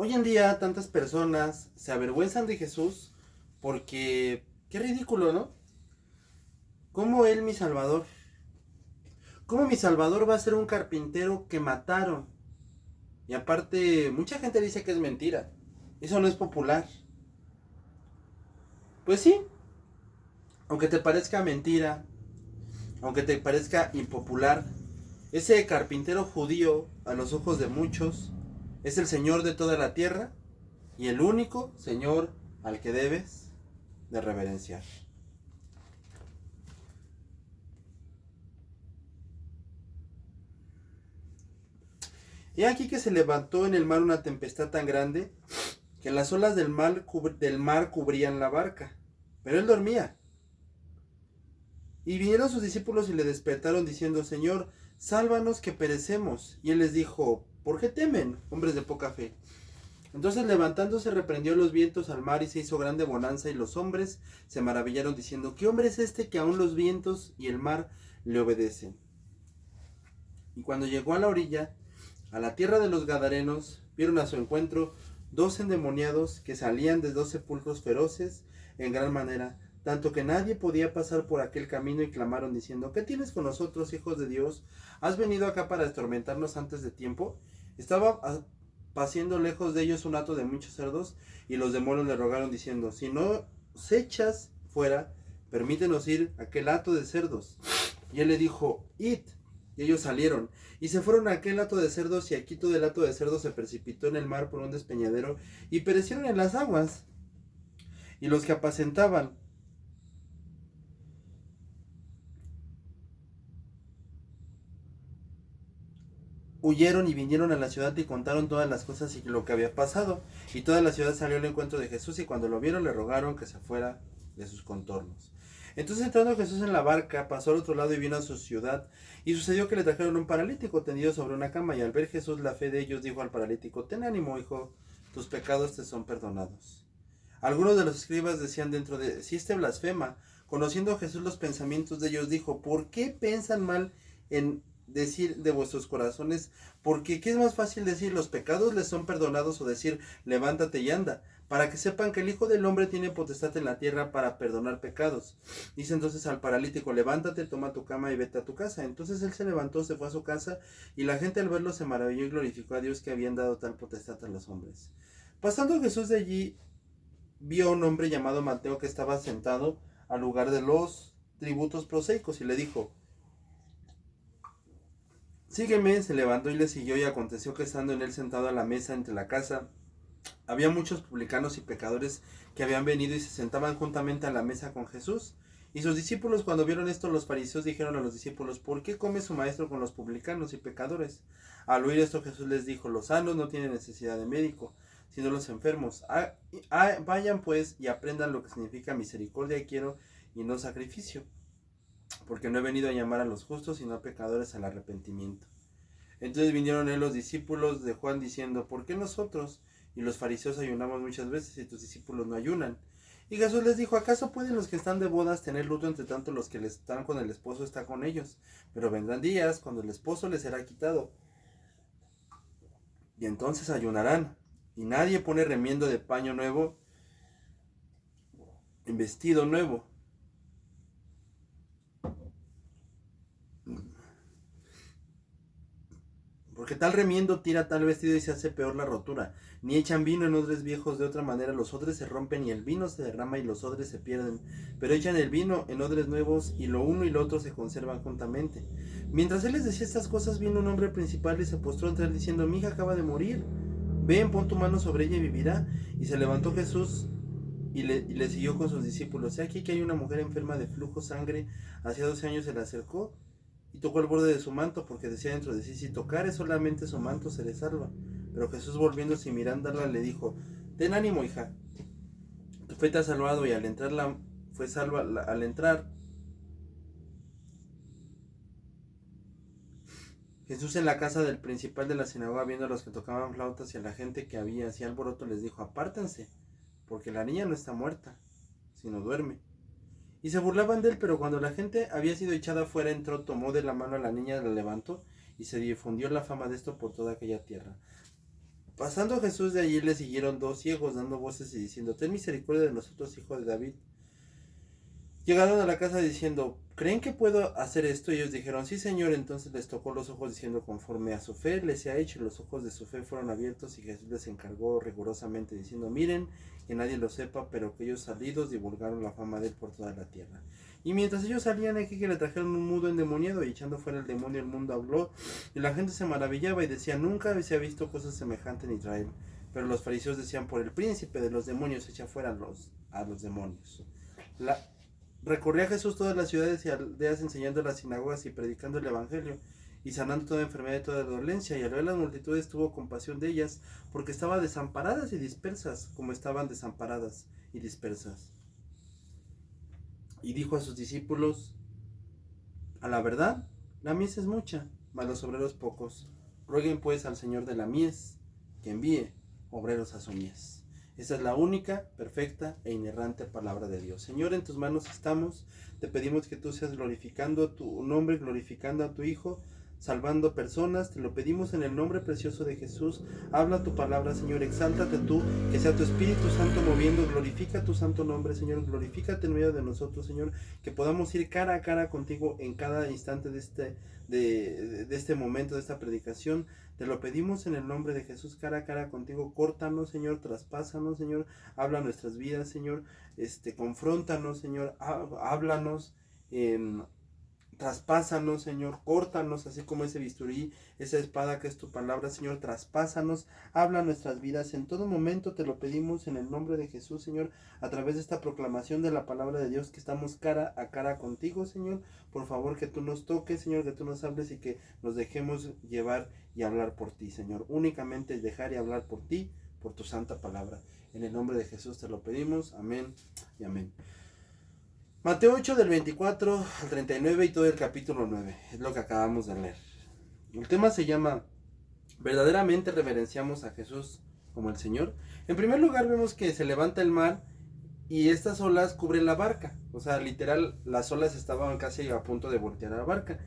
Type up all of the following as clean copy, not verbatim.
Hoy en día tantas personas se avergüenzan de Jesús porque qué ridículo, ¿no? ¿Cómo él mi Salvador? ¿Cómo mi Salvador va a ser un carpintero que mataron? Y aparte, mucha gente dice que es mentira. Eso no es popular. Pues sí, aunque te parezca mentira, aunque te parezca impopular, ese carpintero judío, a los ojos de muchos, es el Señor de toda la tierra y el único Señor al que debes de reverenciar. He aquí que se levantó en el mar una tempestad tan grande que las olas del mar cubrían la barca, pero él dormía. Y vinieron sus discípulos y le despertaron diciendo: Señor, sálvanos que perecemos. Y él les dijo: ¿por qué temen, hombres de poca fe? Entonces levantándose reprendió los vientos al mar y se hizo grande bonanza, y los hombres se maravillaron diciendo: ¿qué hombre es este que aun los vientos y el mar le obedecen? Y cuando llegó a la orilla, a la tierra de los Gadarenos, vieron a su encuentro 2 endemoniados que salían de 2 sepulcros feroces en gran manera, tanto que nadie podía pasar por aquel camino, y clamaron diciendo: ¿qué tienes con nosotros, hijos de Dios? ¿Has venido acá para estormentarnos antes de tiempo? Estaba paciendo lejos de ellos un hato de muchos cerdos, y los demonios le rogaron diciendo: si no nos echas fuera, permítenos ir a aquel hato de cerdos. Y él le dijo: id. Y ellos salieron y se fueron a aquel hato de cerdos, y aquí todo el hato de cerdos se precipitó en el mar por un despeñadero y perecieron en las aguas. Y los que apacentaban huyeron y vinieron a la ciudad y contaron todas las cosas y lo que había pasado. Y toda la ciudad salió al encuentro de Jesús, y cuando lo vieron le rogaron que se fuera de sus contornos. Entonces, entrando Jesús en la barca, pasó al otro lado y vino a su ciudad. Y sucedió que le trajeron un paralítico tendido sobre una cama, y al ver Jesús la fe de ellos, dijo al paralítico: ten ánimo, hijo, tus pecados te son perdonados. Algunos de los escribas decían dentro de si este blasfema. Conociendo Jesús los pensamientos de ellos, dijo: ¿por qué piensan mal en decir de vuestros corazones? Porque ¿qué es más fácil decir: los pecados les son perdonados, o decir: levántate y anda? Para que sepan que el Hijo del Hombre tiene potestad en la tierra para perdonar pecados. Dice entonces al paralítico: levántate, toma tu cama y vete a tu casa. Entonces él se levantó, se fue a su casa, y la gente al verlo se maravilló y glorificó a Dios, que habían dado tal potestad a los hombres. Pasando Jesús de allí, vio a un hombre llamado Mateo que estaba sentado al lugar de los tributos prosaicos, y le dijo: sígueme. Se levantó y le siguió, y aconteció que estando en él sentado a la mesa entre la casa, había muchos publicanos y pecadores que habían venido y se sentaban juntamente a la mesa con Jesús. Y sus discípulos, cuando vieron esto, los fariseos dijeron a los discípulos: ¿por qué come su maestro con los publicanos y pecadores? Al oír esto, Jesús les dijo: los sanos no tienen necesidad de médico, sino los enfermos. Vayan pues y aprendan lo que significa misericordia quiero, y no sacrificio, porque no he venido a llamar a los justos, sino a pecadores al arrepentimiento. Entonces vinieron él los discípulos de Juan diciendo: ¿por qué nosotros y los fariseos ayunamos muchas veces y tus discípulos no ayunan? Y Jesús les dijo: ¿acaso pueden los que están de bodas tener luto, entre tanto los que están con el esposo están con ellos? Pero vendrán días cuando el esposo les será quitado, y entonces ayunarán. Y nadie pone remiendo de paño nuevo en vestido nuevo, porque tal remiendo tira tal vestido y se hace peor la rotura. Ni echan vino en odres viejos, de otra manera los odres se rompen y el vino se derrama y los odres se pierden. Pero echan el vino en odres nuevos, y lo uno y lo otro se conservan juntamente. Mientras él les decía estas cosas, vino un hombre principal y se postró ante él diciendo: mi hija acaba de morir, ven, pon tu mano sobre ella y vivirá. Y se levantó Jesús y le siguió con sus discípulos. He aquí que hay una mujer enferma de flujo sangre, hacía 12 años. Se le acercó y tocó el borde de su manto, porque decía dentro de sí: si tocare solamente su manto, seré salva. Pero Jesús, volviéndose y mirándola, le dijo: ten ánimo, hija, tu fe te ha salvado. Y al entrar fue salva. Al entrar Jesús en la casa del principal de la sinagoga, viendo a los que tocaban flautas y a la gente que había hacía alboroto, les dijo: apártense, porque la niña no está muerta, sino duerme. Y se burlaban de él. Pero cuando la gente había sido echada fuera, entró, tomó de la mano a la niña, la levantó, y se difundió la fama de esto por toda aquella tierra. Pasando Jesús de allí, le siguieron 2 ciegos, dando voces y diciendo: ten misericordia de nosotros, hijo de David. Llegaron a la casa diciendo: ¿creen que puedo hacer esto? Y ellos dijeron: sí, Señor. Entonces les tocó los ojos, diciendo: conforme a su fe les ha hecho. Y los ojos de su fe fueron abiertos, y Jesús les encargó rigurosamente, diciendo: miren, que nadie lo sepa, pero que ellos salidos divulgaron la fama de él por toda la tierra. Y mientras ellos salían, aquí que le trajeron un mudo endemoniado, y echando fuera el demonio, el mundo habló, y la gente se maravillaba y decía: nunca se ha visto cosa semejante en Israel. Pero los fariseos decían: por el príncipe de los demonios echa fuera a los demonios. Recorría Jesús todas las ciudades y aldeas, enseñando en las sinagogas y predicando el evangelio, y sanando toda enfermedad y toda dolencia. Y al ver las multitudes tuvo compasión de ellas, porque estaban desamparadas y dispersas, como estaban desamparadas y dispersas. Y dijo a sus discípulos: a la verdad, la mies es mucha, mas los obreros pocos. Rueguen pues al Señor de la mies que envíe obreros a su mies. Esa es la única, perfecta e inerrante palabra de Dios. Señor, en tus manos estamos. Te pedimos que tú seas glorificando tu nombre, glorificando a tu Hijo, salvando personas. Te lo pedimos en el nombre precioso de Jesús. Habla tu palabra, Señor. Exáltate tú, que sea tu Espíritu Santo moviendo. Glorifica tu santo nombre, Señor. Glorifícate en medio de nosotros, Señor. Que podamos ir cara a cara contigo en cada instante de este momento, de esta predicación. Te lo pedimos en el nombre de Jesús, cara a cara contigo. Córtanos, Señor, traspásanos, Señor. Habla nuestras vidas, Señor. Confróntanos, Señor. Háblanos. Traspásanos, Señor, córtanos, así como ese bisturí, esa espada que es tu palabra, Señor, traspásanos, habla nuestras vidas, en todo momento te lo pedimos en el nombre de Jesús, Señor, a través de esta proclamación de la palabra de Dios, que estamos cara a cara contigo, Señor. Por favor, que tú nos toques, Señor, que tú nos hables y que nos dejemos llevar y hablar por ti, Señor. Únicamente dejar y hablar por ti, por tu santa palabra. En el nombre de Jesús te lo pedimos, amén y amén. Mateo 8 del 24 al 39 y todo el capítulo 9, es lo que acabamos de leer. El tema se llama: ¿verdaderamente reverenciamos a Jesús como el Señor? En primer lugar vemos que se levanta el mar y estas olas cubren la barca. O sea, literal, las olas estaban casi a punto de voltear a la barca.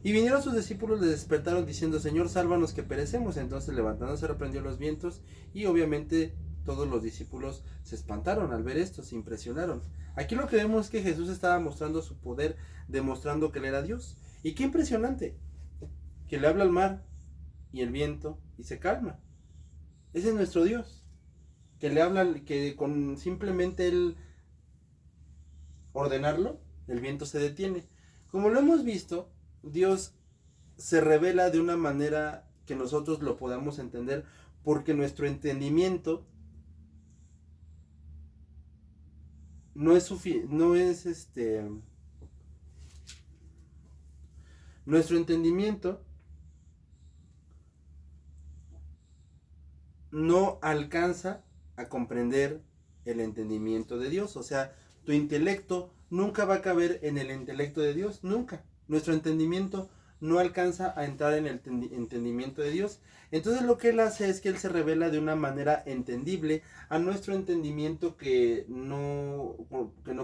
Y vinieron sus discípulos, le despertaron diciendo: Señor, sálvanos que perecemos. Entonces levantándose reprendió los vientos, y obviamente todos los discípulos se espantaron al ver esto, se impresionaron. Aquí lo que vemos es que Jesús estaba mostrando su poder, demostrando que él era Dios. Y qué impresionante, que le habla al mar y el viento y se calma. Ese es nuestro Dios, que le habla, que con simplemente él ordenarlo, el viento se detiene. Como lo hemos visto, Dios se revela de una manera que nosotros lo podamos entender, porque nuestro entendimiento nuestro entendimiento no alcanza a comprender el entendimiento de Dios. O sea, tu intelecto nunca va a caber en el intelecto de Dios, nunca. Nuestro entendimiento no alcanza a entrar en el entendimiento de Dios. Entonces lo que él hace es que él se revela de una manera entendible a nuestro entendimiento, que no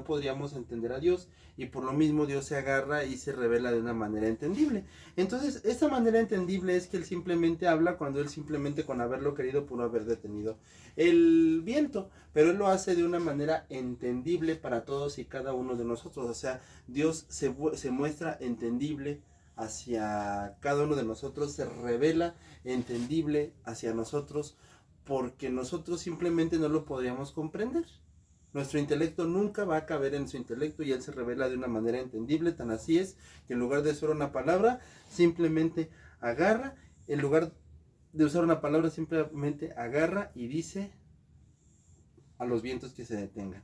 podríamos entender a Dios, y por lo mismo Dios se agarra y se revela de una manera entendible. Entonces esta manera entendible es que él simplemente habla cuando él simplemente, con haberlo querido, pudo haber detenido el viento, pero él lo hace de una manera entendible para todos y cada uno de nosotros. O sea, Dios se muestra entendible hacia cada uno de nosotros, se revela entendible hacia nosotros, porque nosotros simplemente no lo podríamos comprender. Nuestro intelecto nunca va a caber en su intelecto, y él se revela de una manera entendible. Tan así es que en lugar de usar una palabra, simplemente agarra, en lugar de usar una palabra, simplemente agarra y dice a los vientos que se detengan.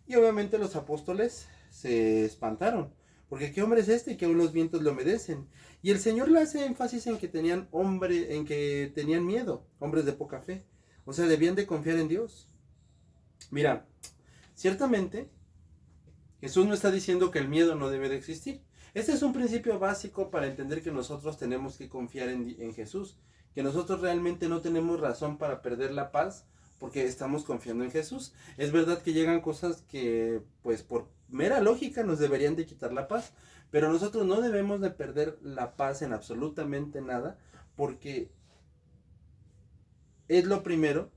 Y obviamente los apóstoles se espantaron, porque ¿qué hombre es este que aún los vientos le obedecen? Y el Señor le hace énfasis en que tenían miedo, hombres de poca fe. O sea, debían de confiar en Dios. Mira, ciertamente Jesús no está diciendo que el miedo no debe de existir. Este es un principio básico para entender que nosotros tenemos que confiar en Jesús, que nosotros realmente no tenemos razón para perder la paz, porque estamos confiando en Jesús. Es verdad que llegan cosas que, pues, por mera lógica nos deberían de quitar la paz, pero nosotros no debemos de perder la paz en absolutamente nada, porque es lo primero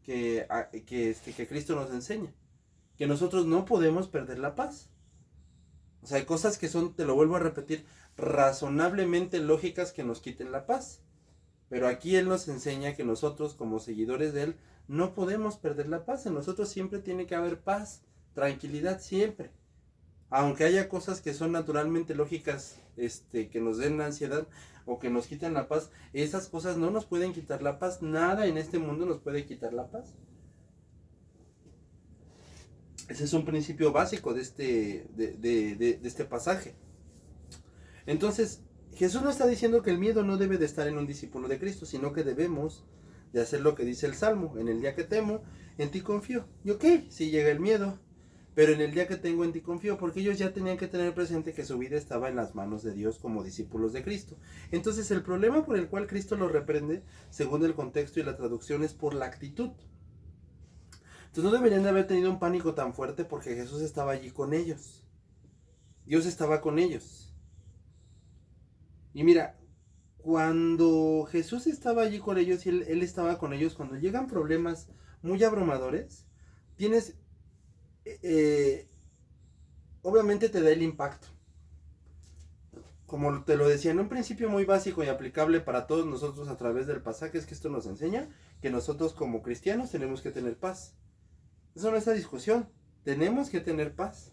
que Cristo nos enseña. Que nosotros no podemos perder la paz. O sea, hay cosas que son, te lo vuelvo a repetir, razonablemente lógicas que nos quiten la paz. Pero aquí Él nos enseña que nosotros, como seguidores de Él, no podemos perder la paz. En nosotros siempre tiene que haber paz, tranquilidad siempre. Aunque haya cosas que son naturalmente lógicas, que nos den ansiedad o que nos quiten la paz, esas cosas no nos pueden quitar la paz. Nada en este mundo nos puede quitar la paz. Ese es un principio básico de este pasaje. Entonces, Jesús no está diciendo que el miedo no debe de estar en un discípulo de Cristo, sino que debemos de hacer lo que dice el Salmo: en el día que temo, en ti confío. Y ok, sí llega el miedo, pero en el día que tengo, en ti confío, porque ellos ya tenían que tener presente que su vida estaba en las manos de Dios como discípulos de Cristo. Entonces el problema por el cual Cristo los reprende, según el contexto y la traducción, es por la actitud. Entonces no deberían de haber tenido un pánico tan fuerte, porque Jesús estaba allí con ellos. Dios estaba con ellos. Y mira, cuando Jesús estaba allí con ellos y él estaba con ellos, cuando llegan problemas muy abrumadores, tienes... obviamente te da el impacto. Como te lo decía, en un principio muy básico y aplicable para todos nosotros a través del pasaje, es que esto nos enseña que nosotros como cristianos tenemos que tener paz. Eso no es la discusión. Tenemos que tener paz.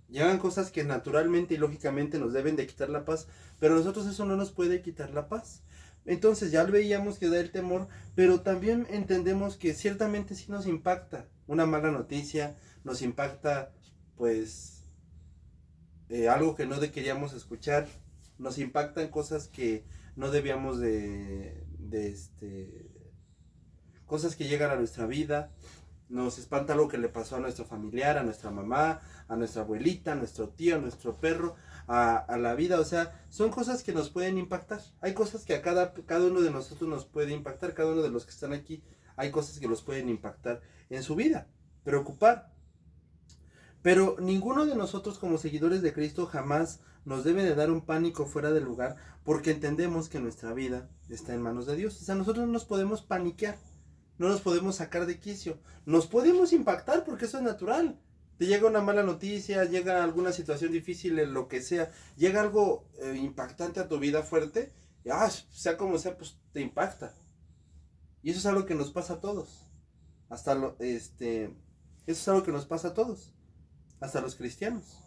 Llegan cosas que naturalmente y lógicamente nos deben de quitar la paz, pero a nosotros eso no nos puede quitar la paz. Entonces ya veíamos que da el temor, pero también entendemos que ciertamente sí nos impacta una mala noticia, nos impacta pues algo que no queríamos escuchar, nos impactan cosas que no debíamos cosas que llegan a nuestra vida. Nos espanta algo que le pasó a nuestro familiar, a nuestra mamá, a nuestra abuelita, a nuestro tío, a nuestro perro, a la vida. O sea, son cosas que nos pueden impactar. Hay cosas que a cada uno de nosotros nos puede impactar. Cada uno de los que están aquí, hay cosas que los pueden impactar en su vida, preocupar. Pero ninguno de nosotros como seguidores de Cristo jamás nos debe de dar un pánico fuera de lugar, porque entendemos que nuestra vida está en manos de Dios. O sea, nosotros no nos podemos paniquear. No nos podemos sacar de quicio. Nos podemos impactar porque eso es natural. Te llega una mala noticia, llega alguna situación difícil, en lo que sea. Llega algo impactante a tu vida fuerte. Y, sea como sea, pues te impacta. Y eso es algo que nos pasa a todos. Eso es algo que nos pasa a todos. Hasta los cristianos.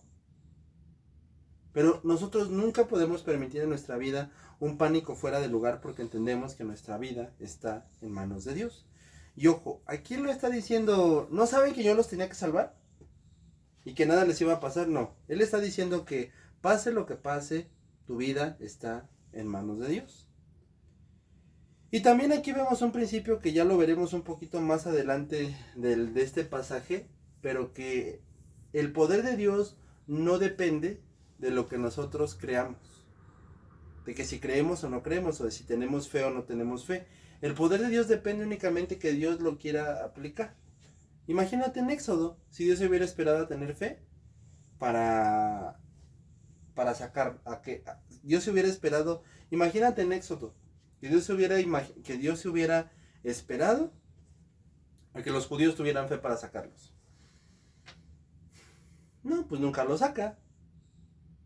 Pero nosotros nunca podemos permitir en nuestra vida un pánico fuera de lugar, porque entendemos que nuestra vida está en manos de Dios. Y ojo, ¿a quién lo está diciendo? ¿No saben que yo los tenía que salvar? ¿Y que nada les iba a pasar? No. Él está diciendo que pase lo que pase, tu vida está en manos de Dios. Y también aquí vemos un principio que ya lo veremos un poquito más adelante de este pasaje, pero que el poder de Dios no depende de lo que nosotros creamos. De que si creemos o no creemos, o de si tenemos fe o no tenemos fe. El poder de Dios depende únicamente que Dios lo quiera aplicar. Imagínate en Éxodo, si Dios se hubiera esperado a tener fe para sacar Dios se hubiera esperado. Imagínate en Éxodo que Dios se hubiera esperado a que los judíos tuvieran fe para sacarlos. No, pues nunca lo saca.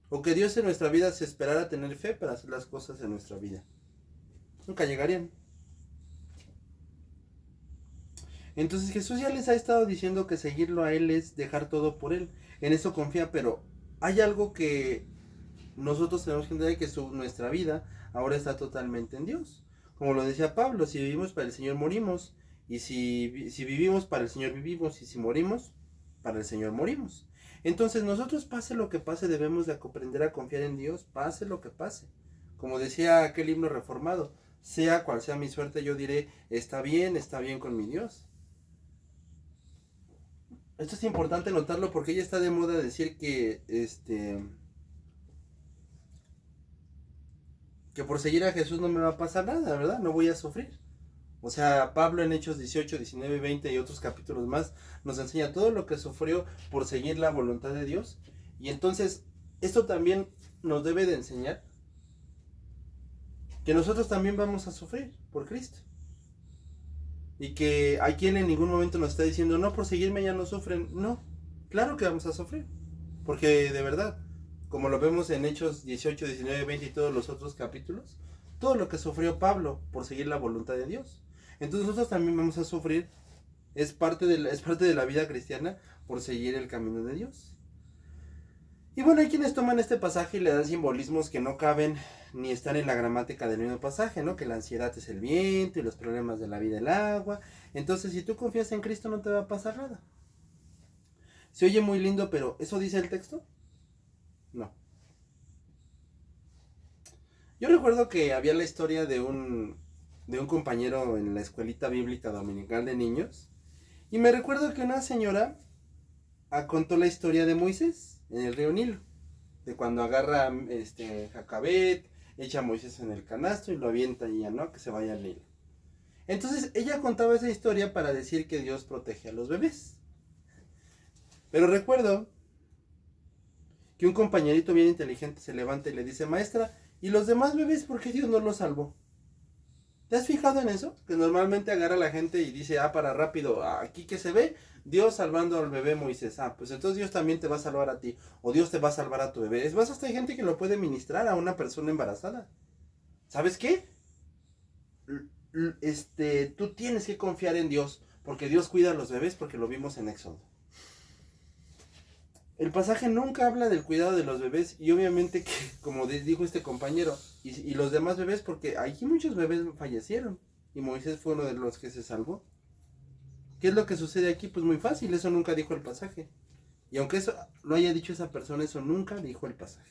O que Dios en nuestra vida se esperara a tener fe para hacer las cosas en nuestra vida. Nunca llegarían. Entonces Jesús ya les ha estado diciendo que seguirlo a Él es dejar todo por Él. En eso confía, pero hay algo que nosotros tenemos que entender, que nuestra vida ahora está totalmente en Dios. Como lo decía Pablo, si vivimos para el Señor morimos. Y si vivimos para el Señor vivimos. Y si morimos, para el Señor morimos. Entonces nosotros, pase lo que pase, debemos de aprender a confiar en Dios, pase lo que pase. Como decía aquel himno reformado, sea cual sea mi suerte, yo diré, está bien con mi Dios. Esto es importante notarlo, porque ya está de moda decir que por seguir a Jesús no me va a pasar nada, ¿verdad? No voy a sufrir. O sea, Pablo en Hechos 18, 19, 20 y otros capítulos más nos enseña todo lo que sufrió por seguir la voluntad de Dios. Y entonces, esto también nos debe de enseñar que nosotros también vamos a sufrir por Cristo. Y que aquí en ningún momento nos está diciendo, no, por seguirme ya no sufren. No, claro que vamos a sufrir. Porque de verdad, como lo vemos en Hechos 18, 19, 20 y todos los otros capítulos, todo lo que sufrió Pablo por seguir la voluntad de Dios. Entonces nosotros también vamos a sufrir, es parte de la vida cristiana por seguir el camino de Dios. Y bueno, hay quienes toman este pasaje y le dan simbolismos que no caben ni están en la gramática del mismo pasaje, ¿no? Que la ansiedad es el viento y los problemas de la vida el agua. Entonces, si tú confías en Cristo no te va a pasar nada. Se oye muy lindo, pero ¿eso dice el texto? No. Yo recuerdo que había la historia de un compañero en la escuelita bíblica dominical de niños. Y me recuerdo que una señora contó la historia de Moisés en el río Nilo. De cuando agarra Jacabet, echa a Moisés en el canasto y lo avienta y ya, ¿no? Que se vaya al Nilo. Entonces ella contaba esa historia para decir que Dios protege a los bebés. Pero recuerdo que un compañerito bien inteligente se levanta y le dice, maestra, ¿y los demás bebés por qué Dios no los salvó? ¿Te has fijado en eso? Que normalmente agarra a la gente y dice, para rápido, aquí que se ve, Dios salvando al bebé Moisés. Pues entonces Dios también te va a salvar a ti. O Dios te va a salvar a tu bebé. Es más, hasta hay gente que lo puede ministrar a una persona embarazada. ¿Sabes qué? Tú tienes que confiar en Dios. Porque Dios cuida a los bebés, porque lo vimos en Éxodo. El pasaje nunca habla del cuidado de los bebés. Y obviamente que, como dijo este compañero, y los demás bebés, porque aquí muchos bebés fallecieron. Y Moisés fue uno de los que se salvó. ¿Qué es lo que sucede aquí? Pues muy fácil, eso nunca dijo el pasaje. Y aunque eso lo haya dicho esa persona, eso nunca dijo el pasaje.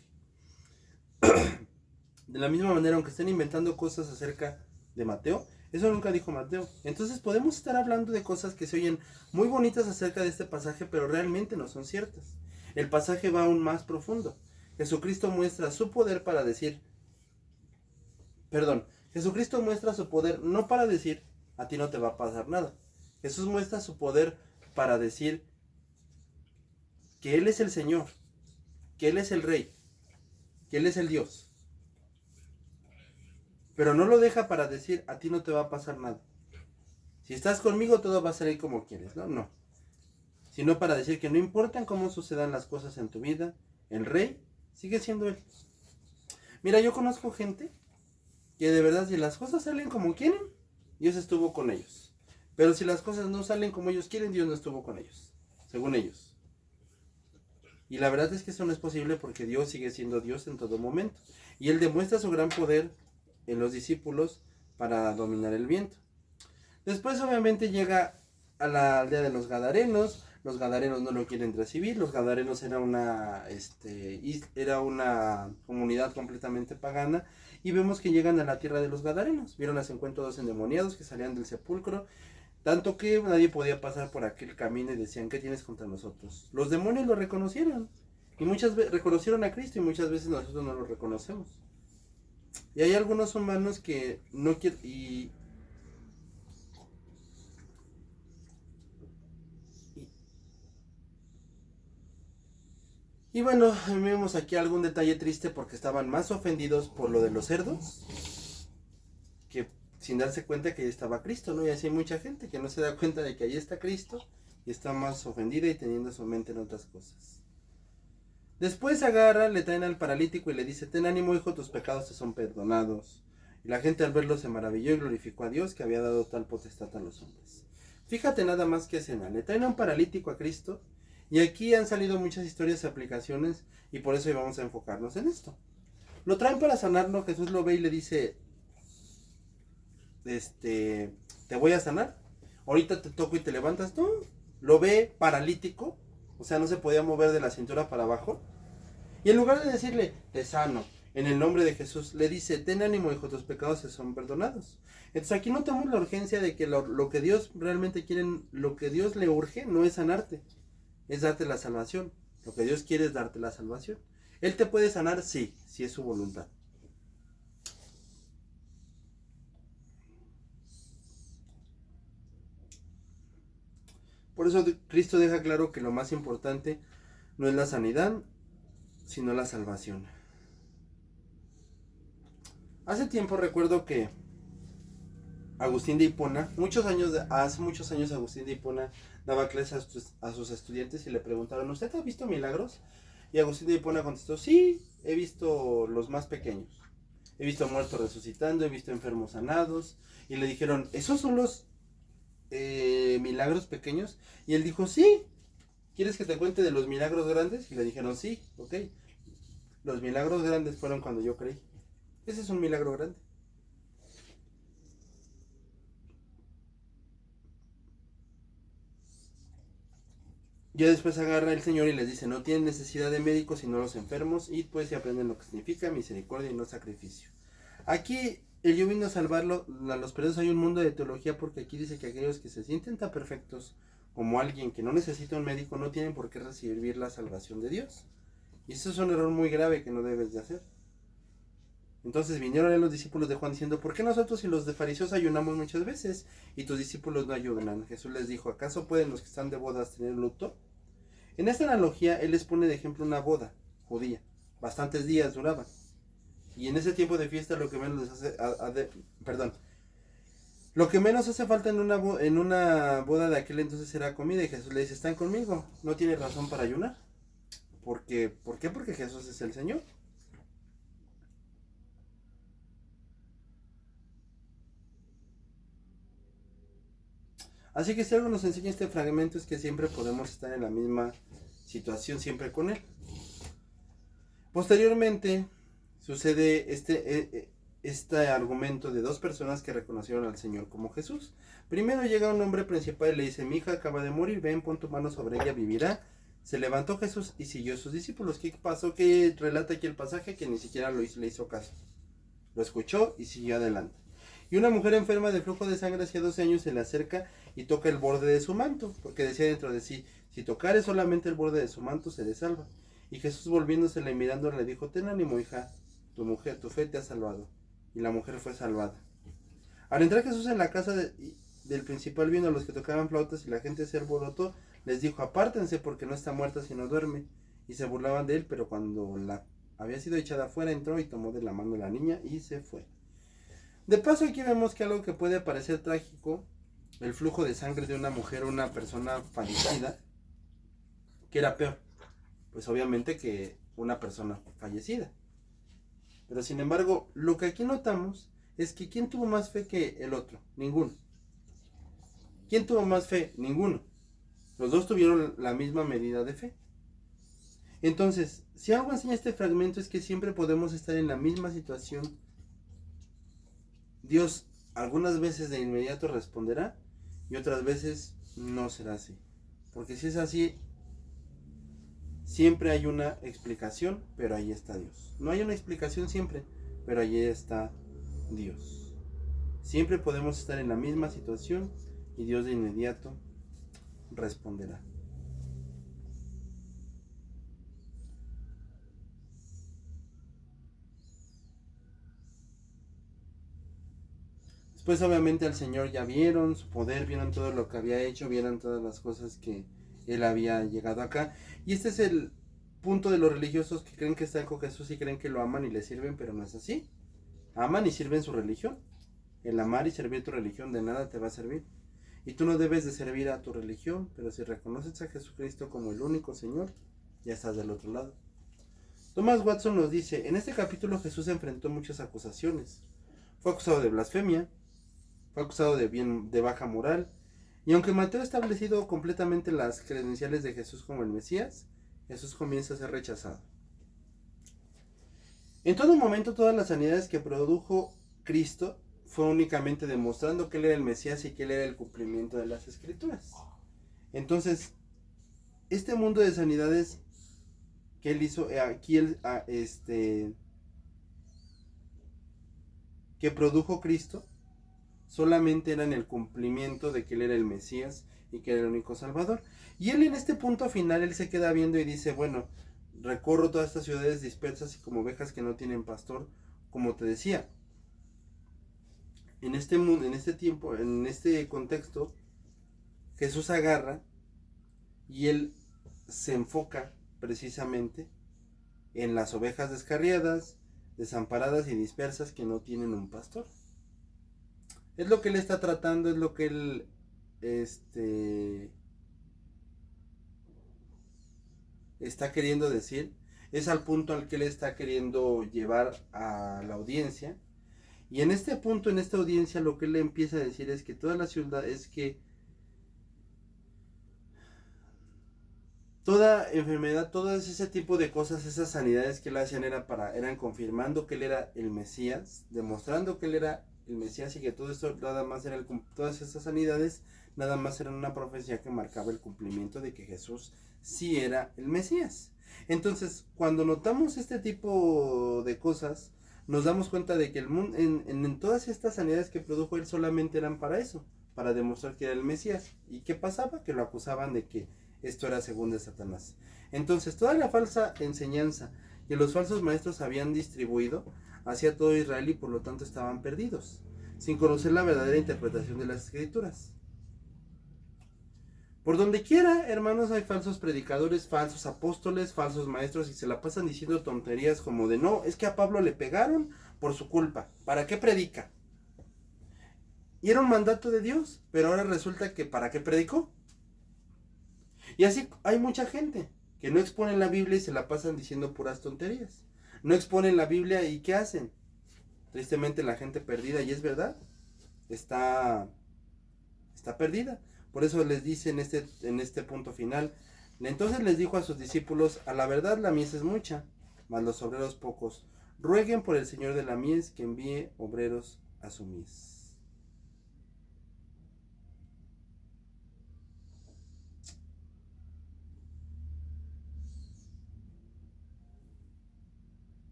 De la misma manera, aunque estén inventando cosas acerca de Mateo, eso nunca dijo Mateo. Entonces podemos estar hablando de cosas que se oyen muy bonitas acerca de este pasaje, pero realmente no son ciertas. El pasaje va aún más profundo. Jesucristo muestra su poder para decir, Jesucristo muestra su poder no para decir, a ti no te va a pasar nada. Jesús muestra su poder para decir que Él es el Señor, que Él es el Rey, que Él es el Dios. Pero no lo deja para decir, a ti no te va a pasar nada. Si estás conmigo todo va a salir como quieres, ¿no? No. Sino para decir que no importa cómo sucedan las cosas en tu vida, el Rey sigue siendo Él. Mira, yo conozco gente que de verdad si las cosas salen como quieren, Dios estuvo con ellos. Pero si las cosas no salen como ellos quieren, Dios no estuvo con ellos, según ellos. Y la verdad es que eso no es posible porque Dios sigue siendo Dios en todo momento. Y Él demuestra su gran poder en los discípulos para dominar el viento. Después obviamente llega a la aldea de los Gadarenos. Los Gadarenos no lo quieren recibir. Los Gadarenos era una comunidad completamente pagana. Y vemos que llegan a la tierra de los Gadarenos. Vieron a 52 endemoniados que salían del sepulcro. Tanto que nadie podía pasar por aquel camino y decían, ¿qué tienes contra nosotros? Los demonios lo reconocieron. Y muchas veces reconocieron a Cristo y muchas veces nosotros no lo reconocemos. Y hay algunos humanos que no quieren... Y bueno, vemos aquí algún detalle triste porque estaban más ofendidos por lo de los cerdos que sin darse cuenta que ahí estaba Cristo, ¿no? Y así hay mucha gente que no se da cuenta de que ahí está Cristo y está más ofendida y teniendo su mente en otras cosas. Después agarra, le traen al paralítico y le dice, ten ánimo hijo, tus pecados te son perdonados. Y la gente al verlo se maravilló y glorificó a Dios que había dado tal potestad a los hombres. Fíjate nada más que escena, le traen a un paralítico a Cristo y aquí han salido muchas historias y aplicaciones y por eso vamos a enfocarnos en esto. Lo traen para sanarlo, Jesús lo ve y le dice, te voy a sanar, ahorita te toco y te levantas. No, lo ve paralítico, o sea no se podía mover de la cintura para abajo. Y en lugar de decirle, te sano, en el nombre de Jesús, le dice, ten ánimo hijo, tus pecados se son perdonados. Entonces aquí notamos la urgencia de que lo que Dios realmente quiere, lo que Dios le urge no es sanarte, es darte la salvación. Lo que Dios quiere es darte la salvación. ¿Él te puede sanar? Sí, si es su voluntad. Por eso Cristo deja claro que lo más importante no es la sanidad, sino la salvación. Hace tiempo recuerdo que Agustín de Hipona, hace muchos años Agustín de Hipona daba clases a sus estudiantes y le preguntaron, ¿usted ha visto milagros? Y Agustín de Hipona contestó, sí, he visto los más pequeños. He visto muertos resucitando, he visto enfermos sanados. Y le dijeron, ¿esos son los milagros pequeños? Y él dijo, sí. ¿Quieres que te cuente de los milagros grandes? Y le dijeron, sí, ok. Los milagros grandes fueron cuando yo creí. Ese es un milagro grande. Ya después agarra el Señor y les dice, no tienen necesidad de médicos sino los enfermos, y pues se aprenden lo que significa misericordia y no sacrificio. Aquí el yo vino a salvarlo a los perdidos. Hay un mundo de teología porque aquí dice que aquellos que se sienten tan perfectos como alguien que no necesita un médico no tienen por qué recibir la salvación de Dios. Y eso es un error muy grave que no debes de hacer. Entonces vinieron los discípulos de Juan diciendo, ¿por qué nosotros y los de fariseos ayunamos muchas veces y tus discípulos no ayunan? Jesús les dijo, ¿acaso pueden los que están de bodas tener luto? En esta analogía, él les pone de ejemplo una boda judía. Bastantes días duraba. Y en ese tiempo de fiesta lo que menos les hace... Lo que menos hace falta en una boda de aquel entonces era comida. Y Jesús le dice, ¿están conmigo? No tiene razón para ayunar. ¿Por qué? Porque Jesús es el Señor. Así que si algo nos enseña este fragmento es que siempre podemos estar en la misma situación, siempre con Él. Posteriormente sucede este argumento de dos personas que reconocieron al Señor como Jesús. Primero llega un hombre principal y le dice, mi hija acaba de morir, ven, pon tu mano sobre ella, vivirá. Se levantó Jesús y siguió a sus discípulos. ¿Qué pasó? ¿Qué relata aquí el pasaje? Que ni siquiera le hizo caso. Lo escuchó y siguió adelante. Y una mujer enferma de flujo de sangre hacía 12 años se le acerca y toca el borde de su manto, porque decía dentro de sí, si tocare solamente el borde de su manto, seré salva. Y Jesús volviéndosela y mirándola le dijo, ten ánimo, hija, tu fe te ha salvado. Y la mujer fue salvada. Al entrar Jesús en la casa del principal, viendo a los que tocaban flautas y la gente se alborotó, les dijo, apártense porque no está muerta sino duerme. Y se burlaban de él, pero cuando la había sido echada afuera, entró y tomó de la mano a la niña y se fue. De paso, aquí vemos que algo que puede parecer trágico, el flujo de sangre de una mujer o una persona fallecida, que era peor, pues obviamente que una persona fallecida. Pero sin embargo, lo que aquí notamos es que ¿quién tuvo más fe que el otro? Ninguno. ¿Quién tuvo más fe? Ninguno. Los dos tuvieron la misma medida de fe. Entonces, si algo enseña este fragmento es que siempre podemos estar en la misma situación. Dios algunas veces de inmediato responderá y otras veces no será así. Porque si es así, siempre hay una explicación, pero ahí está Dios. No hay una explicación siempre, pero ahí está Dios. Siempre podemos estar en la misma situación y Dios de inmediato responderá. Después obviamente al Señor ya vieron su poder, vieron todo lo que había hecho, vieron todas las cosas que Él había llegado acá. Y este es el punto de los religiosos que creen que están con Jesús y creen que lo aman y le sirven, pero no es así. Aman y sirven su religión. El amar y servir tu religión de nada te va a servir. Y tú no debes de servir a tu religión, pero si reconoces a Jesucristo como el único Señor, ya estás del otro lado. Thomas Watson nos dice, en este capítulo Jesús enfrentó muchas acusaciones. Fue acusado de blasfemia, fue acusado de baja moral, y aunque Mateo ha establecido completamente las credenciales de Jesús como el Mesías, Jesús comienza a ser rechazado. En todo momento, todas las sanidades que produjo Cristo fue únicamente demostrando que Él era el Mesías y que Él era el cumplimiento de las Escrituras. Entonces, este mundo de sanidades que Él hizo, que produjo Cristo, solamente eran el cumplimiento de que Él era el Mesías y que era el único Salvador. Y Él en este punto final, Él se queda viendo y dice, bueno, recorro todas estas ciudades dispersas y como ovejas que no tienen pastor, como te decía. En este mundo, en este tiempo, en este contexto, Jesús agarra y Él se enfoca precisamente en las ovejas descarriadas, desamparadas y dispersas que no tienen un pastor. Es lo que él está tratando, es lo que él está queriendo decir. Es al punto al que él está queriendo llevar a la audiencia. Y en este punto, en esta audiencia, lo que él le empieza a decir es que toda la ciudad, es que toda enfermedad, todo ese tipo de cosas, esas sanidades que él hacían eran confirmando que él era el Mesías, demostrando que él era el Mesías y que todo esto nada más era todas esas sanidades nada más eran una profecía que marcaba el cumplimiento de que Jesús sí era el Mesías. Entonces, cuando notamos este tipo de cosas, nos damos cuenta de que el mundo, en todas estas sanidades que produjo él solamente eran para eso, para demostrar que era el Mesías. ¿Y qué pasaba? Que lo acusaban de que esto era según de Satanás. Entonces, toda la falsa enseñanza que los falsos maestros habían distribuido hacia todo Israel y por lo tanto estaban perdidos, sin conocer la verdadera interpretación de las escrituras. Por donde quiera, hermanos, hay falsos predicadores, falsos apóstoles, falsos maestros y se la pasan diciendo tonterías como de no, es que a Pablo le pegaron por su culpa. ¿Para qué predica? Y era un mandato de Dios, pero ahora resulta que ¿para qué predicó? Y así hay mucha gente que no exponen la Biblia y se la pasan diciendo puras tonterías. No exponen la Biblia y ¿qué hacen? Tristemente la gente perdida, y es verdad, está perdida. Por eso les dice en este punto final, entonces les dijo a sus discípulos, a la verdad la mies es mucha, mas los obreros pocos. Rueguen por el Señor de la mies que envíe obreros a su mies.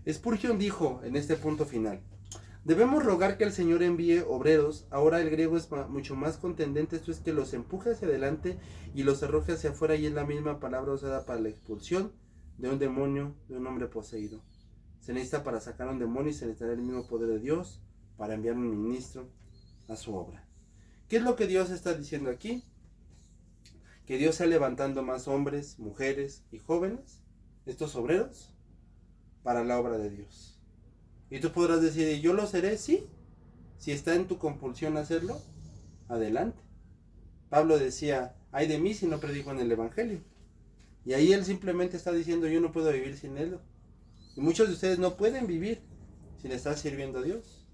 Spurgeon dijo en este punto final, debemos rogar que el Señor envíe obreros. Ahora el griego es mucho más contundente, esto es que los empuje hacia adelante y los arroje hacia afuera, y es la misma palabra usada para la expulsión de un demonio, de un hombre poseído. Se necesita para sacar a un demonio y se necesitará el mismo poder de Dios para enviar un ministro a su obra. ¿Qué es lo que Dios está diciendo aquí? Que Dios está levantando más hombres, mujeres y jóvenes, estos obreros, para la obra de Dios. Y tú podrás decir, ¿yo lo seré? Sí. Si está en tu compulsión hacerlo, adelante. Pablo decía, ay de mí si no predico en el Evangelio. Y ahí él simplemente está diciendo, yo no puedo vivir sin él. Y muchos de ustedes no pueden vivir sin estar sirviendo a Dios.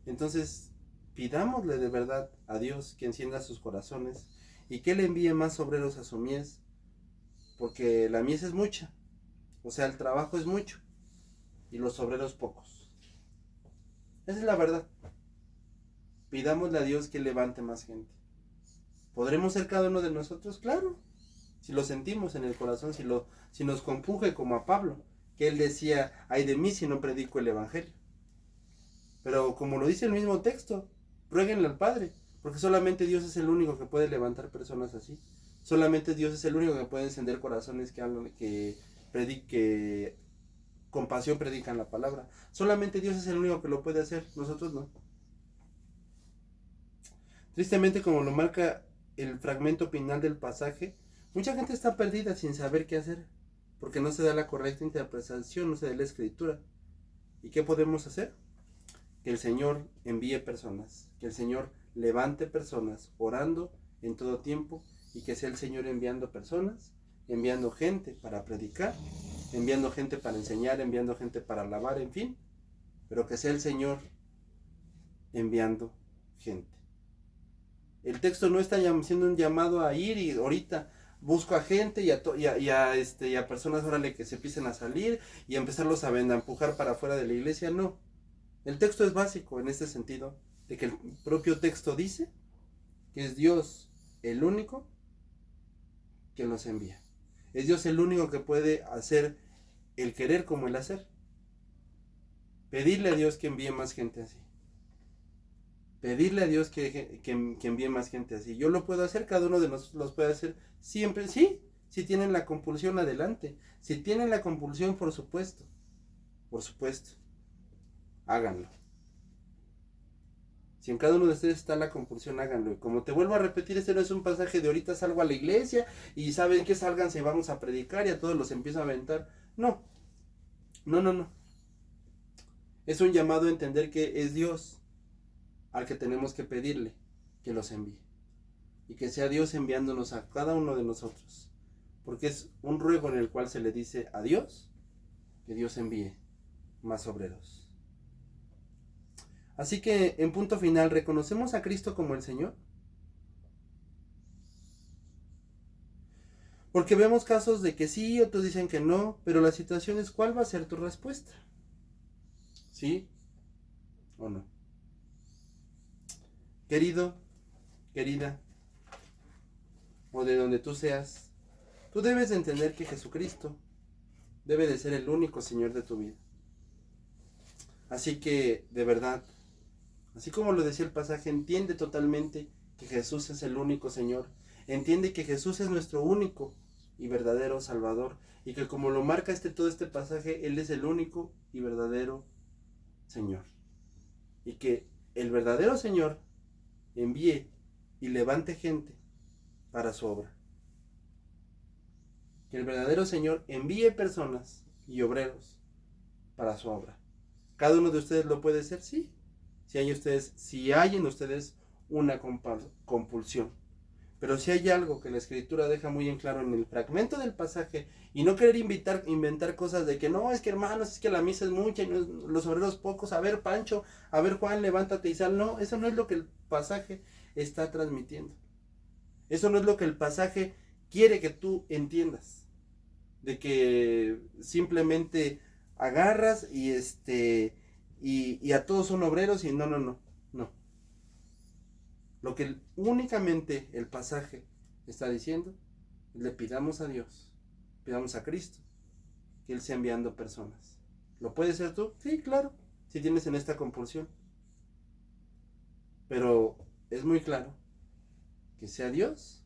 Entonces, pidámosle de verdad a Dios que encienda sus corazones y que le envíe más obreros a su mies, porque la mies es mucha, o sea, el trabajo es mucho y los obreros pocos. Esa es la verdad. Pidámosle a Dios que levante más gente. ¿Podremos ser cada uno de nosotros? Claro, si lo sentimos en el corazón, si nos compuje como a Pablo, que él decía, ay de mí si no predico el Evangelio. Pero como lo dice el mismo texto, ruéguenle al Padre, porque solamente Dios es el único que puede levantar personas así. Solamente Dios es el único que puede encender corazones que con pasión predican la palabra. Solamente Dios es el único que lo puede hacer, nosotros no. Tristemente, como lo marca el fragmento final del pasaje, mucha gente está perdida sin saber qué hacer, porque no se da la correcta interpretación, no se da la escritura. ¿Y qué podemos hacer? Que el Señor envíe personas, que el Señor levante personas, orando en todo tiempo, y que sea el Señor enviando personas, enviando gente para predicar, enviando gente para enseñar, enviando gente para alabar, en fin, pero que sea el Señor enviando gente. El texto no está siendo un llamado a ir y ahorita busco a gente y a personas, órale, que se empiecen a salir y a empezarlos a empujar para afuera de la iglesia, no. El texto es básico en este sentido, de que el propio texto dice que es Dios el único que los envía. Es Dios el único que puede hacer el querer como el hacer. Pedirle a Dios que envíe más gente así. Pedirle a Dios que envíe más gente así. Yo lo puedo hacer, cada uno de nosotros los puede hacer siempre, sí. Si tienen la compulsión, adelante. Si tienen la compulsión, por supuesto. Por supuesto. Háganlo. Si en cada uno de ustedes está la compulsión, háganlo. Y como te vuelvo a repetir, este no es un pasaje de ahorita salgo a la iglesia y saben que salgan, se vamos a predicar y a todos los empiezo a aventar. No. No, no, no. Es un llamado a entender que es Dios al que tenemos que pedirle que los envíe. Y que sea Dios enviándonos a cada uno de nosotros. Porque es un ruego en el cual se le dice a Dios que Dios envíe más obreros. Así que, en punto final, ¿reconocemos a Cristo como el Señor? Porque vemos casos de que sí, otros dicen que no, pero la situación es ¿cuál va a ser tu respuesta? ¿Sí o no? Querido, querida, o de donde tú seas, tú debes de entender que Jesucristo debe de ser el único Señor de tu vida. Así que, de verdad, así como lo decía el pasaje, entiende totalmente que Jesús es el único Señor. Entiende que Jesús es nuestro único y verdadero Salvador. Y que como lo marca todo este pasaje, Él es el único y verdadero Señor. Y que el verdadero Señor envíe y levante gente para su obra. Que el verdadero Señor envíe personas y obreros para su obra. ¿Cada uno de ustedes lo puede hacer? Sí. Si hay en ustedes una compulsión. Pero si hay algo que la Escritura deja muy en claro en el fragmento del pasaje, y no querer inventar cosas de que no, es que hermanos, es que la misa es mucha y los obreros pocos, a ver Pancho, a ver Juan, levántate y sal. No, eso no es lo que el pasaje está transmitiendo. Eso no es lo que el pasaje quiere que tú entiendas. De que simplemente agarras y a todos son obreros y no. Lo que únicamente el pasaje está diciendo, le pidamos a Dios, pidamos a Cristo, que Él sea enviando personas. ¿Lo puedes hacer tú? Sí, claro, si tienes en esta compulsión. Pero es muy claro que sea Dios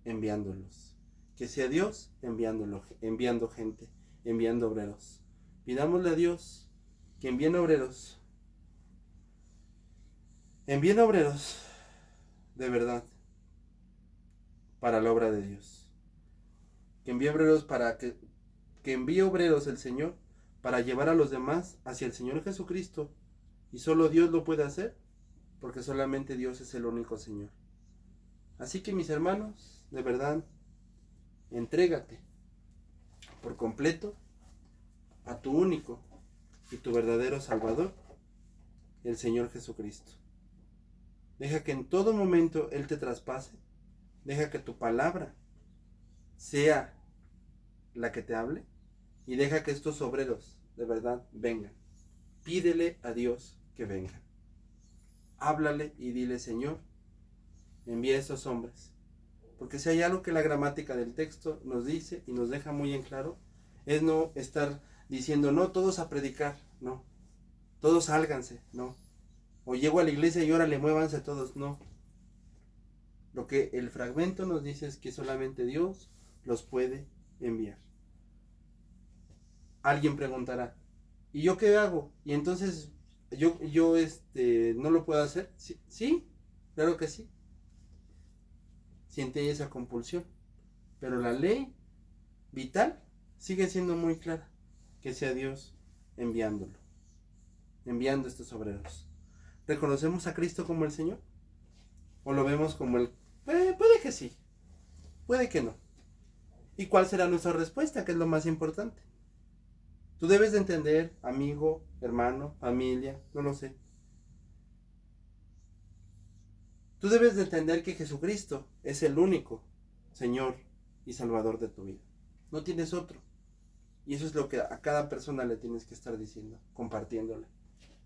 enviándolos, que sea Dios enviando gente, enviando obreros. Pidámosle a Dios que envíen obreros de verdad para la obra de Dios. Que envíe obreros que envíe obreros el Señor para llevar a los demás hacia el Señor Jesucristo. Y solo Dios lo puede hacer, porque solamente Dios es el único Señor. Así que mis hermanos, de verdad, entrégate por completo a tu único y tu verdadero Salvador, el Señor Jesucristo. Deja que en todo momento Él te traspase. Deja que tu palabra sea la que te hable. Y deja que estos obreros de verdad vengan. Pídele a Dios que vengan. Háblale y dile, Señor, envía a esos hombres. Porque si hay algo que la gramática del texto nos dice y nos deja muy en claro, es no estar diciendo, no, todos a predicar, no. Todos sálganse, no. O llego a la iglesia y órale, muévanse todos, no. Lo que el fragmento nos dice es que solamente Dios los puede enviar. Alguien preguntará, ¿y yo qué hago? Y entonces, ¿yo no lo puedo hacer? Sí, sí, claro que sí. Siente esa compulsión. Pero la ley vital sigue siendo muy clara. Que sea Dios enviando estos obreros. ¿Reconocemos a Cristo como el Señor? ¿O lo vemos como el... puede que sí, puede que no. ¿Y cuál será nuestra respuesta? Que es lo más importante. Tú debes de entender, amigo, hermano, familia, no lo sé. Tú debes de entender que Jesucristo es el único Señor y Salvador de tu vida. No tienes otro. Y eso es lo que a cada persona le tienes que estar diciendo, compartiéndole.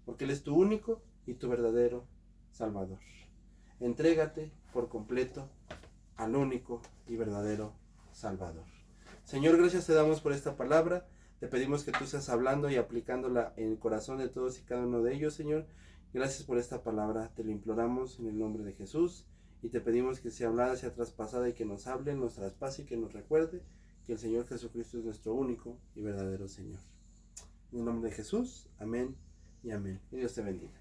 Porque Él es tu único y tu verdadero Salvador. Entrégate por completo al único y verdadero Salvador. Señor, gracias te damos por esta palabra. Te pedimos que tú seas hablando y aplicándola en el corazón de todos y cada uno de ellos, Señor. Gracias por esta palabra. Te lo imploramos en el nombre de Jesús. Y te pedimos que sea hablada, sea traspasada y que nos hable, nos traspase y que nos recuerde que el Señor Jesucristo es nuestro único y verdadero Señor. En el nombre de Jesús, amén y amén. Y Dios te bendiga.